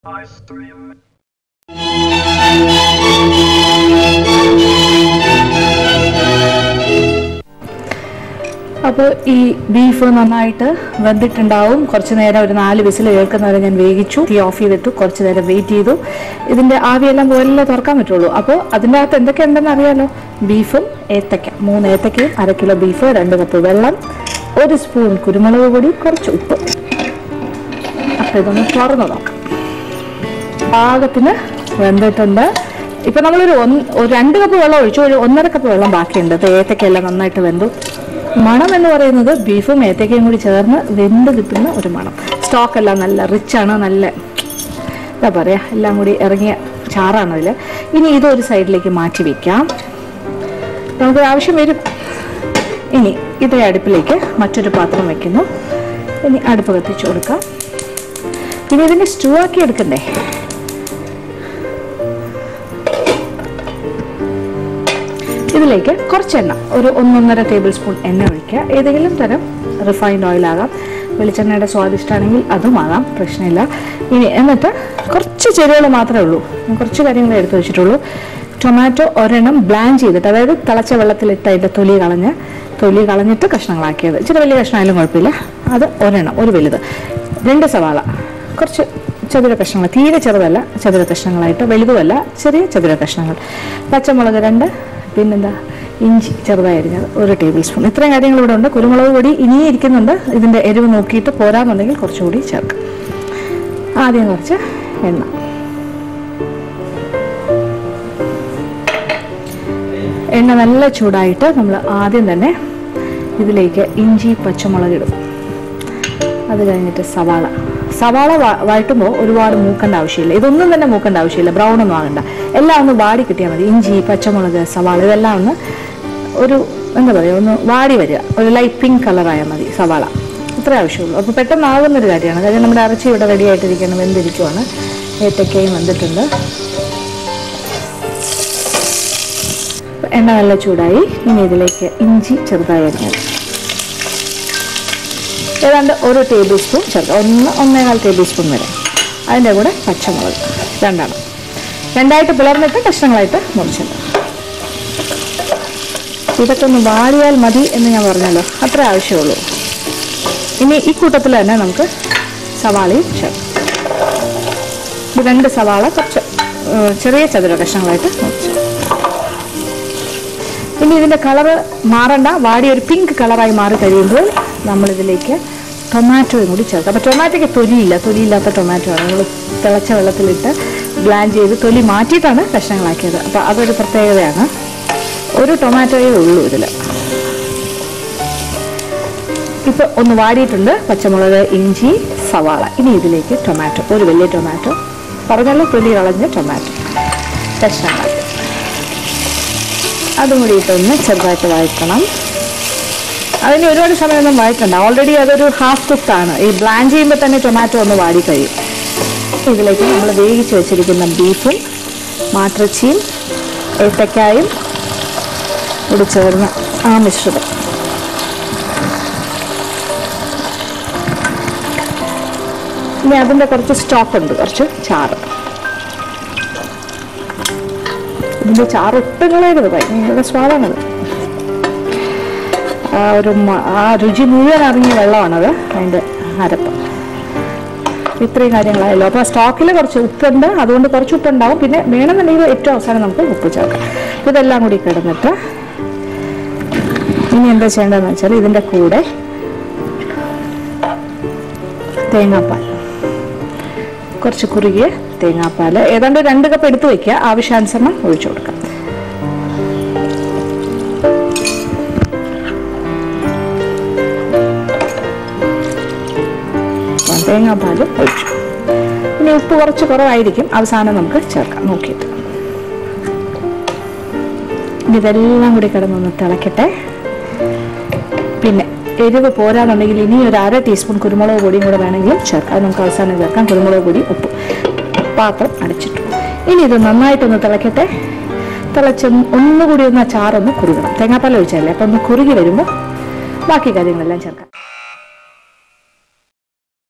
അപ്പോൾ ഈ ബീഫ് നന്നായിട്ട് വെന്തിട്ടുണ്ടാവും. കുറച്ച് നേരം ഒരു 4 വിസിൽ കേൾക്കുന്നവരെ ഞാൻ വേവിച്ചു. തീ ഓഫ് ചെയ്തിട്ടു, കുറച്ച് നേരം വെയിറ്റ് ചെയ്തു. ഇതിൻ്റെ ആവിയെല്ലാം പോലെല്ലാം തുറക്കാൻ പറ്റുള്ളൂ. അപ്പോൾ അതിൻ്റെ അകത്ത് എന്തൊക്കെ ഉണ്ടെന്ന് അറിയാലോ. ബീഫും ഏത്തക്ക, 3 ഏത്തക്കയും 1/2 കിലോ ബീഫ്, 2 കപ്പ് വെള്ളം, 1 സ്പൂൺ കുരുമുളക് പൊടി, കുറച്ച് ഉപ്പ്. അപ്പോൾ ഇതൊന്ന് തുറന്ന് നോക്കാം. പാകത്തിന് വെന്തിട്ടുണ്ട്. ഇപ്പം നമ്മളൊരു 2 കപ്പ് വെള്ളം ഒഴിച്ചു, ഒരു 1.5 കപ്പ് വെള്ളം ബാക്കിയുണ്ട്. ഏത്തക്കയെല്ലാം നന്നായിട്ട് വെന്തു. മണം എന്ന് പറയുന്നത് ബീഫും ഏത്തക്കയും കൂടി ചേർന്ന് വെന്ത് കിട്ടുന്ന ഒരു മണം. സ്റ്റോക്കെല്ലാം നല്ല റിച്ചാണ്, നല്ല എന്താ പറയുക, എല്ലാം കൂടി ഇറങ്ങിയ ചാറാണ് അതിൽ. ഇനി ഇതൊരു സൈഡിലേക്ക് മാറ്റി വയ്ക്കാം, നമുക്ക് ആവശ്യം വരും. ഇനി ഇതേ അടുപ്പിലേക്ക് മറ്റൊരു പാത്രം വയ്ക്കുന്നു. ഇനി അടുപ്പ് കത്തിച്ചു കൊടുക്കാം. ഇനി ഇതിനെ സ്റ്റൂ ആക്കി എടുക്കണ്ടേ. ഇതിലേക്ക് കുറച്ച് എണ്ണ, ഒരു 1-1.5 ടേബിൾ സ്പൂൺ എണ്ണ ഒഴിക്കുക. ഏതെങ്കിലും തരം റിഫൈൻഡ് ഓയിലാകാം, വെളിച്ചെണ്ണയുടെ സ്വാദിഷ്ടാണെങ്കിൽ അതുമാകാം, പ്രശ്നമില്ല. ഇനി എന്നിട്ട് കുറച്ച് ചേരുവകൾ മാത്രമേ ഉള്ളൂ, കുറച്ച് കാര്യങ്ങളെ എടുത്തു വെച്ചിട്ടുള്ളൂ. ടൊമാറ്റോ ഒരെണ്ണം ബ്ലാൻഡ് ചെയ്തിട്ട്, അതായത് തിളച്ച വെള്ളത്തിലിട്ട് അതിൻ്റെ തൊലി കളഞ്ഞിട്ട് കഷ്ണങ്ങളാക്കിയത്. ഇച്ചിരി വലിയ കഷ്ണമായാലും കുഴപ്പമില്ല. അത് ഒരെണ്ണം, ഒരു വലുത്. 2 സവാള, കുറച്ച് ചതുര കഷ്ണങ്ങൾ, തീരെ ചെറുതല്ല, ചതുര കഷ്ണങ്ങളായിട്ട്, വലുതുമല്ല, ചെറിയ ചതുര കഷ്ണങ്ങൾ. പച്ചമുളക് 2, പിന്നെന്താ ഇഞ്ചി ചെറുതായി അരിഞ്ഞത് 1 ടേബിൾ സ്പൂൺ. ഇത്രയും കാര്യങ്ങൾ ഇവിടെ ഉണ്ട്. കുരുമുളക് പൊടി ഇനിയും ഇരിക്കുന്നുണ്ട്, ഇതിൻ്റെ എരിവ് നോക്കിയിട്ട് പോരാന്നുണ്ടെങ്കിൽ കുറച്ചുകൂടി ചേർക്കാം. ആദ്യം കുറച്ച് എണ്ണ, എണ്ണ നല്ല ചൂടായിട്ട് നമ്മൾ ആദ്യം തന്നെ ഇതിലേക്ക് ഇഞ്ചി പച്ചമുളക് ഇടും. അത് കഴിഞ്ഞിട്ട് സവാള വഴറ്റുമ്പോൾ ഒരുപാട് മൂക്കേണ്ട ആവശ്യമില്ല. ഇതൊന്നും തന്നെ മൂക്കേണ്ട ആവശ്യമില്ല, ബ്രൗൺ ഒന്നും ആകണ്ട. എല്ലാം ഒന്ന് വാടി കിട്ടിയാൽ മതി. ഇഞ്ചി പച്ചമുളക് സവാള ഇതെല്ലാം ഒന്ന് ഒരു എന്താ പറയുക, ഒന്ന് വാടി വരിക, ഒരു ലൈറ്റ് പിങ്ക് കളറായാൽ മതി സവാള. ഇത്രേ ആവശ്യമുള്ളൂ. അപ്പോൾ പെട്ടെന്നാകുന്നൊരു കാര്യമാണ്. കാര്യം നമ്മുടെ ഇറച്ചി ഇവിടെ റെഡി ആയിട്ടിരിക്കണം, വെന്തിരിക്കുവാണ്. ഏത്തക്കയും വെന്തിട്ടുണ്ട്. എണ്ണ നല്ല ചൂടായി. ഇനി ഇതിലേക്ക് ഇഞ്ചി ചെറുതായി അരിഞ്ഞത് ഏതാണ്ട് 1 ടേബിൾ സ്പൂൺ ചേർക്കാം, 1-1.25 ടേബിൾ സ്പൂൺ വരെ. അതിൻ്റെ കൂടെ പച്ചമുളക് 2 രണ്ടായിട്ട് പിളർന്നിട്ട് കഷ്ണങ്ങളായിട്ട് മുറിച്ചത്. ഇതൊക്കെ ഒന്ന് വാടിയാൽ മതി എന്ന് ഞാൻ പറഞ്ഞല്ലോ, അത്ര ആവശ്യമുള്ളൂ. ഇനി ഈ കൂട്ടത്തിൽ തന്നെ നമുക്ക് സവാളയും ചേർക്കാം. 2 സവാള കുറച്ച് ചെറിയ ചതുര കഷ്ണങ്ങളായിട്ട് മുറിച്ചു. ഇനി ഇതിൻ്റെ കളറ് മാറണ്ട, വാടി ഒരു പിങ്ക് കളറായി മാറി കഴിയുമ്പോൾ നമ്മളിതിലേക്ക് ടൊമാറ്റോയും കൂടി ചേർക്കാം. അപ്പോൾ ടൊമാറ്റോയ്ക്ക് തൊലിയില്ലാത്ത ടൊമാറ്റോ ആണ്. നമ്മൾ തിളച്ച വെള്ളത്തിലിട്ട് ബ്ലാൻഡ് ചെയ്ത് തൊലി മാറ്റിയിട്ടാണ് കഷ്ണങ്ങളാക്കിയത്. അപ്പോൾ അതൊരു പ്രത്യേകതയാണ്. 1 ടൊമാറ്റോയേ ഉള്ളൂ ഇതിൽ. ഇപ്പോൾ ഒന്ന് വാടിയിട്ടുണ്ട് പച്ചമുളക്, ഇഞ്ചി, സവാള. ഇനി ഇതിലേക്ക് ടൊമാറ്റോ, ഒരു വലിയ ടൊമാറ്റോ, പറഞ്ഞല്ലോ തൊലി കളഞ്ഞ ടൊമാറ്റോ കഷ്ണങ്ങളാക്കി അതും കൂടി ഇട്ടൊന്ന് ചെറുതായിട്ട് വഴറ്റണം. അതിന് ഒരുപാട് സമയമൊന്നും വഴറ്റണ്ട, ഓൾറെഡി അതൊരു ഹാഫ് കുക്കാണ്. ഈ ബ്ലാൻഡ് ചെയ്യുമ്പോൾ തന്നെ ടൊമാറ്റോ ഒന്ന് വാടി കഴിയും. ഇതിലേക്ക് നമ്മൾ വേവിച്ച് വെച്ചിരിക്കുന്ന ബീഫും മാട്ടിറച്ചിയും ഏത്തക്കായും കൂടി ചേർന്ന ആ മിശ്രിതം ഇനി അതിൻ്റെ കുറച്ച് സ്റ്റോക്കുണ്ട്, കുറച്ച് ചാറ്. ഇതിൻ്റെ ചാറ് ഒട്ടും കളയരുത്, ഭയങ്കര സ്വാദാണത്. ആ രുചി മുഴുവൻ അറിഞ്ഞ വെള്ളമാണത്, അതിൻ്റെ അരപ്പ്. ഇത്രയും കാര്യങ്ങളായല്ലോ. അപ്പോൾ സ്റ്റോക്കിൽ കുറച്ച് ഉപ്പുണ്ട്, അതുകൊണ്ട് കുറച്ച് ഉപ്പുണ്ടാവും. പിന്നെ വേണമെന്നുണ്ടെങ്കിൽ ഏറ്റവും അവസാനം നമുക്ക് ഉപ്പ് ചേർക്കാം. ഇതെല്ലാം കൂടി കിടന്നിട്ട് ഇനി എന്താ ചെയ്യേണ്ടതെന്ന് വെച്ചാൽ ഇതിൻ്റെ കൂടെ തേങ്ങാപ്പാൽ, കുറച്ച് കുറുകിയ തേങ്ങാപ്പാൽ ഏതാണ്ട് 2 കപ്പ് എടുത്ത് വയ്ക്കുക. ആവശ്യാനുസരണം ഒഴിച്ചു കൊടുക്കാം. തേങ്ങാപ്പാൽ ഒഴിച്ചു. ഇനി ഉപ്പ് കുറച്ച് കുറവായിരിക്കും, അവസാനം നമുക്ക് ചേർക്കാം നോക്കിയിട്ട്. ഇതെല്ലാം കൂടി കിടന്നൊന്ന് തിളക്കട്ടെ. പിന്നെ എരിവ് പോരാന്നുണ്ടെങ്കിൽ ഇനി ഒരു 1/2 ടീസ്പൂൺ കുരുമുളക് പൊടിയും കൂടെ വേണമെങ്കിലും ചേർക്കാം. അത് നമുക്ക് അവസാനം ചേർക്കാം. കുരുമുളക് പൊടി, ഉപ്പ്. പാത്രം അടച്ചിട്ടു. ഇനി ഇത് നന്നായിട്ടൊന്ന് തിളക്കട്ടെ. തിളച്ച് ഒന്നുകൂടി ഒന്ന് ചാറൊന്ന് കുറുകണം. തേങ്ങാപ്പാൽ ഒഴിച്ചല്ലേ, അപ്പം ഒന്ന് കുറുകി വരുമ്പോൾ ബാക്കി കാര്യങ്ങളെല്ലാം ചേർക്കാം.